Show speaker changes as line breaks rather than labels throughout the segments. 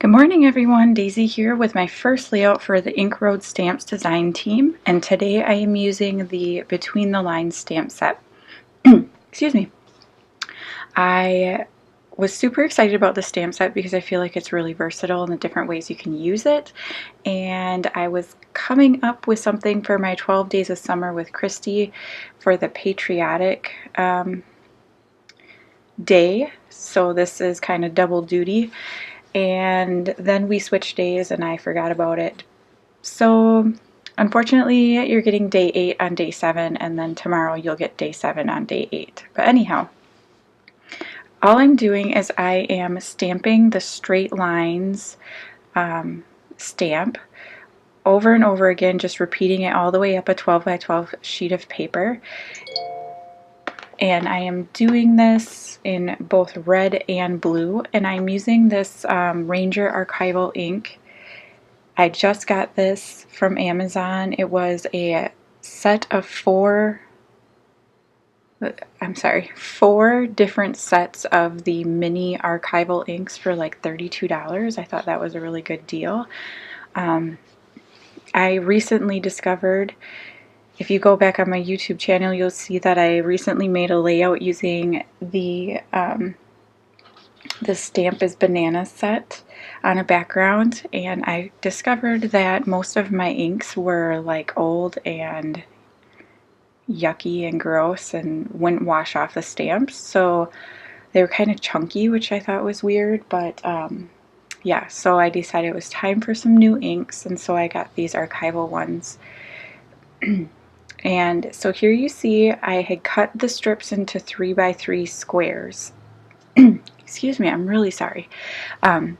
Good morning everyone, Daisy here with my first layout for the Ink Road Stamps design team, and today I am using the Between the Lines stamp set. Excuse me. I was super excited about the stamp set because I feel like it's really versatile in the different ways you can use it, and I was coming up with something for my 12 Days of Summer with Christy for the patriotic day, so this is kind of double duty. And then we switched days and I forgot about it. So unfortunately, you're getting day 8 on day 7, and then tomorrow you'll get day 7 on day 8. But anyhow, all I'm doing is I am stamping the straight lines stamp over and over again, just repeating it all the way up a 12 by 12 sheet of paper. And I am doing this in both red and blue, and I'm using this Ranger archival ink. I just got this from Amazon. It was a set of four different sets of the mini archival inks for like $32. I thought that was a really good deal. I recently discovered, if you go back on my YouTube channel, you'll see that I recently made a layout using the Stamp is Banana set on a background, and I discovered that most of my inks were like old and yucky and gross and wouldn't wash off the stamps, so they were kind of chunky, which I thought was weird, but yeah, so I decided it was time for some new inks, and so I got these archival ones. And so here you see I had cut the strips into 3 by 3 squares. Excuse me, I'm really sorry. And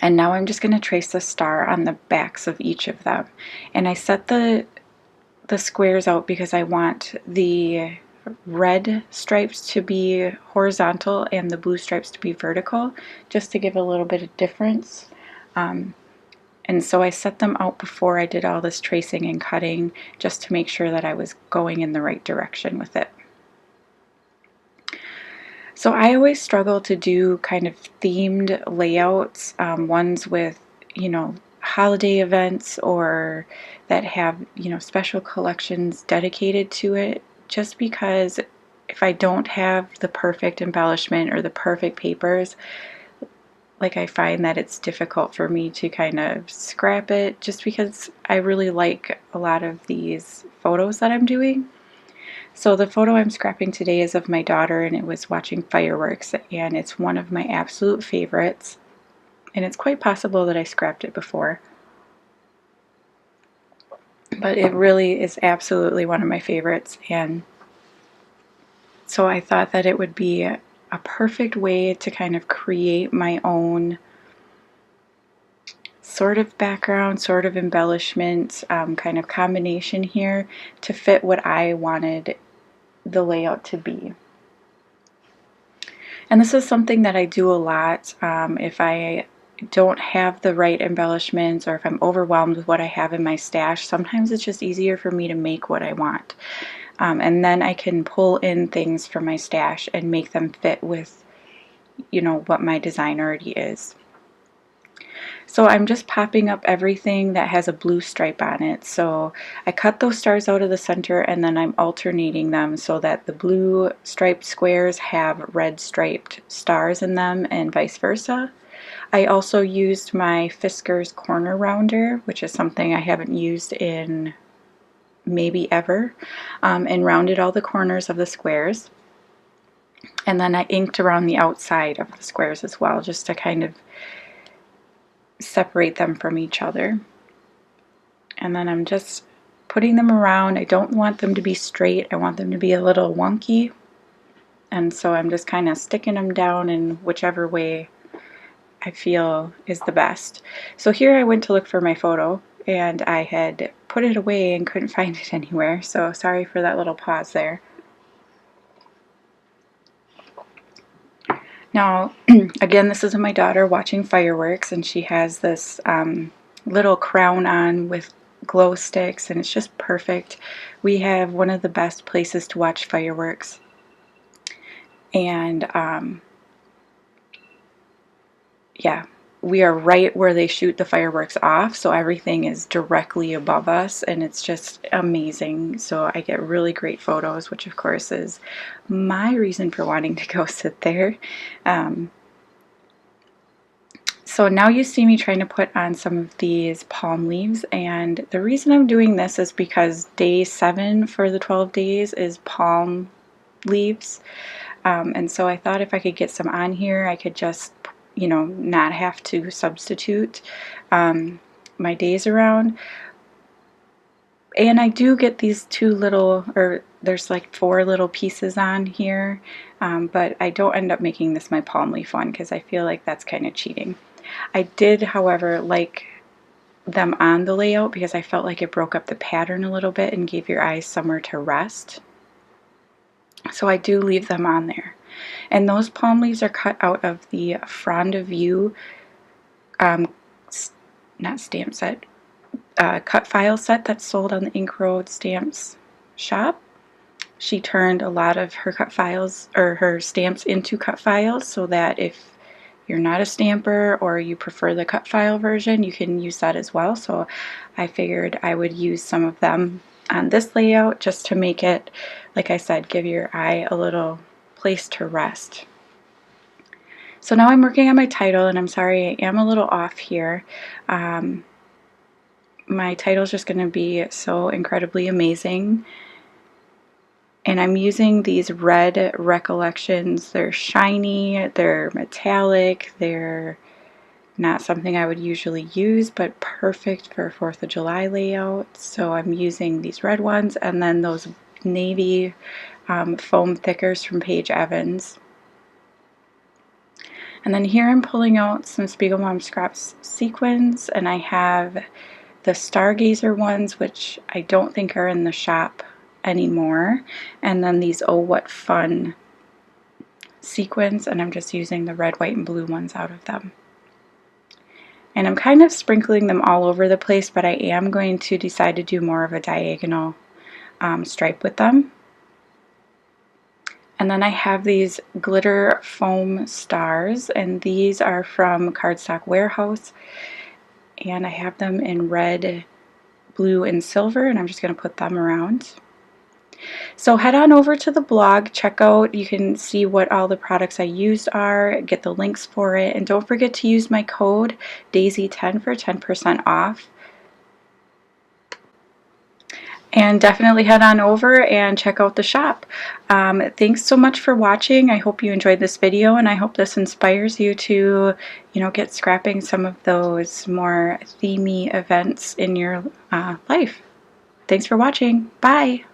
now I'm just going to trace the star on the backs of each of them. And I set the squares out because I want the red stripes to be horizontal and the blue stripes to be vertical, just to give a little bit of difference. And so I set them out before I did all this tracing and cutting, just to make sure that I was going in the right direction with it. So I always struggle to do kind of themed layouts, ones with, holiday events or that have, special collections dedicated to it, just because if I don't have the perfect embellishment or the perfect papers, like I find that it's difficult for me to kind of scrap it, just because I really like a lot of these photos that I'm doing. So the photo I'm scrapping today is of my daughter, and it was watching fireworks, and it's one of my absolute favorites, and it's quite possible that I scrapped it before, but it really is absolutely one of my favorites. And so I thought that it would be a perfect way to kind of create my own sort of background, sort of embellishment, kind of combination here to fit what I wanted the layout to be. And this is something that I do a lot. If I don't have the right embellishments, or if I'm overwhelmed with what I have in my stash, sometimes it's just easier for me to make what I want. And then I can pull in things from my stash and make them fit with, what my design already is. So I'm just popping up everything that has a blue stripe on it. So I cut those stars out of the center, and then I'm alternating them so that the blue striped squares have red striped stars in them, and vice versa. I also used my Fisker's corner rounder, which is something I haven't used in maybe ever, and rounded all the corners of the squares. And then I inked around the outside of the squares as well, just to kind of separate them from each other. And then I'm just putting them around. I don't want them to be straight. I want them to be a little wonky. And so I'm just kind of sticking them down in whichever way I feel is the best. So here I went to look for my photo, and I had put it away and couldn't find it anywhere. So sorry for that little pause there. Now, again, this is my daughter watching fireworks, and she has this little crown on with glow sticks, and it's just perfect. We have one of the best places to watch fireworks, and yeah, we are right where they shoot the fireworks off, so everything is directly above us, and it's just amazing. So I get really great photos, which of course is my reason for wanting to go sit there. So now you see me trying to put on some of these palm leaves, and the reason I'm doing this is because day 7 for the 12 days is palm leaves. And so I thought if I could get some on here, I could just, you know, not have to substitute my days around. And I do get these 2 little, or there's like 4 little pieces on here, but I don't end up making this my palm leaf one because I feel like that's kind of cheating. I did, however, like them on the layout because I felt like it broke up the pattern a little bit and gave your eyes somewhere to rest. So I do leave them on there. And those palm leaves are cut out of the Frond of View, not stamp set, cut file set that's sold on the Ink Road Stamps shop. She turned a lot of her cut files, or her stamps, into cut files so that if you're not a stamper or you prefer the cut file version, you can use that as well. So I figured I would use some of them on this layout just to make it, like I said, give your eye a little place to rest. So now I'm working on my title, and I'm sorry I am a little off here. My title is just going to be So Incredibly Amazing. And I'm using these red Recollections. They're shiny, they're metallic, they're not something I would usually use, but perfect for a 4th of July layout. So I'm using these red ones, and then those navy foam thickers from Paige Evans. And then here I'm pulling out some Spiegelmom Scraps sequins, and I have the Stargazer ones, which I don't think are in the shop anymore, and then these Oh What Fun sequins, and I'm just using the red, white, and blue ones out of them. And I'm kind of sprinkling them all over the place, but I am going to decide to do more of a diagonal stripe with them. And then I have these glitter foam stars, and these are from Cardstock Warehouse, and I have them in red, blue, and silver, and I'm just going to put them around. So head on over to the blog, check out, you can see what all the products I used are, get the links for it, and don't forget to use my code DAISY10 for 10% off. And definitely head on over and check out the shop. Thanks so much for watching. I hope you enjoyed this video, and I hope this inspires you to, you know, get scrapping some of those more themey events in your life. Thanks for watching. Bye.